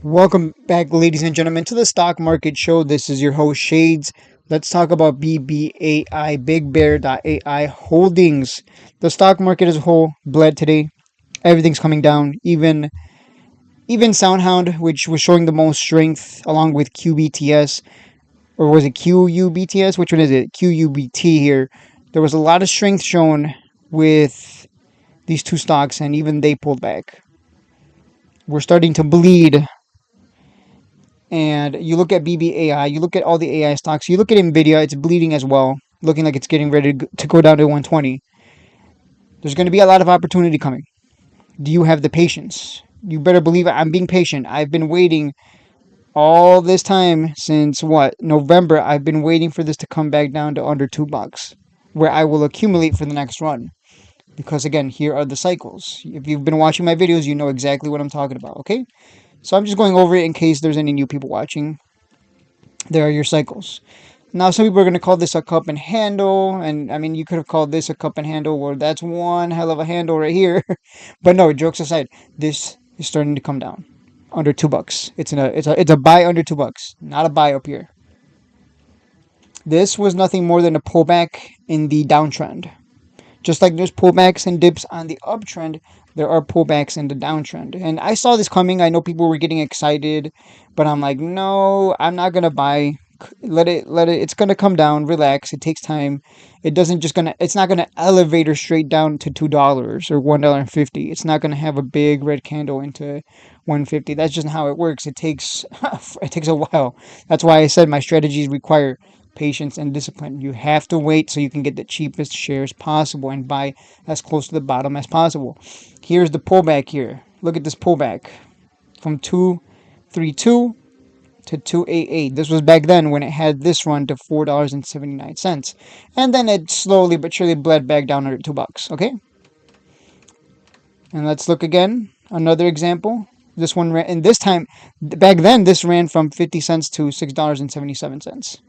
Welcome back, ladies and gentlemen, to the Stock Market Show. This is your host, Shades. Let's talk about BBAI, BigBear.ai holdings. The stock market as a whole bled today. Everything's coming down. Even SoundHound, which was showing the most strength, along with QBTS, or was it QUBTS? Which one is it? QUBT here. There was a lot of strength shown with these two stocks, and even they pulled back. We're starting to bleed. And you look at BBAI, you look at all the AI stocks, you look at Nvidia, it's bleeding as well, looking like it's getting ready to go down to 120. There's going to be a lot of opportunity coming. Do you have the patience? You better believe it. I'm being patient. I've been waiting all this time since what? November. I've been waiting for this to come back down to under $2, where I will accumulate for the next run. Because again, here are the cycles. If you've been watching my videos, you know exactly what I'm talking about, okay? So I'm just going over it in case there's any new people watching. There are your cycles. Now, some people are going to call this a cup and handle, and I mean, you could have called this a cup and handle, well, that's one hell of a handle right here. But no, jokes aside, this is starting to come down under $2. It's a buy under $2, not a buy up here. This was nothing more than a pullback in the downtrend. Just like there's pullbacks and dips on the uptrend, there are pullbacks in the downtrend. And I saw this coming. I know people were getting excited, but I'm like, no, I'm not gonna buy. Let it. It's gonna come down. Relax. It takes time. It's not gonna elevate or straight down to $2 or $1.50. It's not gonna have a big red candle into 150. That's just how it works. It takes it takes a while. That's why I said my strategies require patience and discipline. You have to wait so you can get the cheapest shares possible and buy as close to the bottom as possible. Here's the pullback here. Look at this pullback from 232 to 288. This was back then when it had this run to $4.79. And then it slowly but surely bled back down under $2, okay? And let's look again. Another example. This one ran, and this time, back then, this ran from 50 cents to $6.77.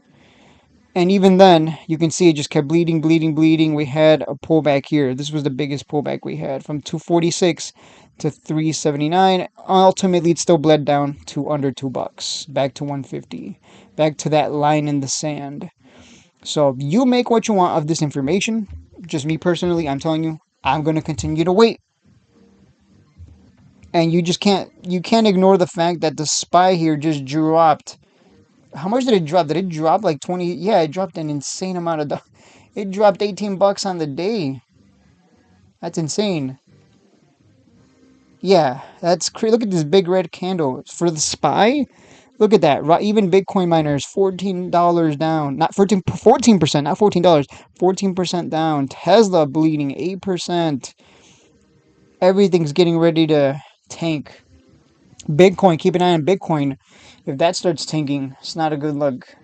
And even then, you can see it just kept bleeding, bleeding, bleeding. We had a pullback here. This was the biggest pullback we had from 246 to 379. Ultimately, it still bled down to under $2, back to 150, back to that line in the sand. So you make what you want of this information. Just me personally, I'm telling you, I'm going to continue to wait. And you can't ignore the fact that the SPY here just dropped. How much did it drop? Did it drop like 20? Yeah, it dropped an insane amount of. It dropped $18 on the day. That's insane. Yeah, that's crazy. Look at this big red candle for the SPY. Look at that. Even Bitcoin miners, $14 down. Not 14%, not $14. 14% down. Tesla bleeding 8%. Everything's getting ready to tank. Bitcoin, keep an eye on Bitcoin. If that starts tanking, it's not a good look.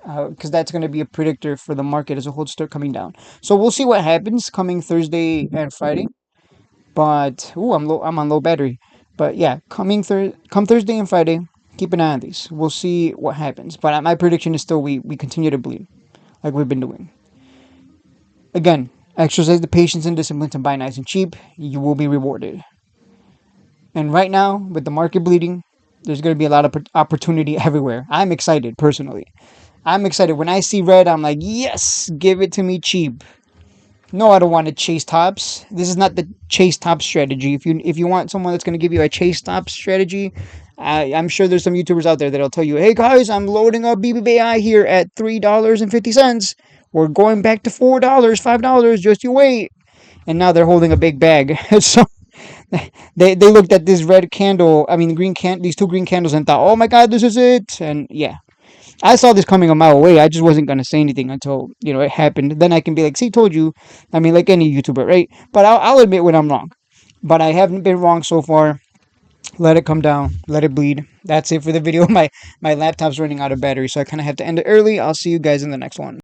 Because that's going to be a predictor for the market as a whole to start coming down. So we'll see what happens coming Thursday and Friday. But I'm on low battery. But yeah, come Thursday and Friday, keep an eye on these. We'll see what happens. But my prediction is still we continue to bleed like we've been doing. Again, exercise the patience and discipline to buy nice and cheap. You will be rewarded. And right now, with the market bleeding, there's going to be a lot of opportunity everywhere. I'm excited personally. I'm excited. When I see red, I'm like, yes, give it to me cheap. No, I don't want to chase tops. This is not the chase top strategy. If you want someone that's going to give you a chase top strategy, I'm sure there's some YouTubers out there that'll tell you, hey guys, I'm loading up BBAI here at $3.50. We're going back to $4, $5. Just you wait. And now they're holding a big bag. So they looked at this red candle. I mean, these two green candles, and thought, oh my God, this is it. And yeah. I saw this coming a mile away. I just wasn't gonna say anything until it happened. Then I can be like, "See, told you." I mean, like any YouTuber, right? But I'll admit when I'm wrong. But I haven't been wrong so far. Let it come down. Let it bleed. That's it for the video. My laptop's running out of battery, so I kind of have to end it early. I'll see you guys in the next one.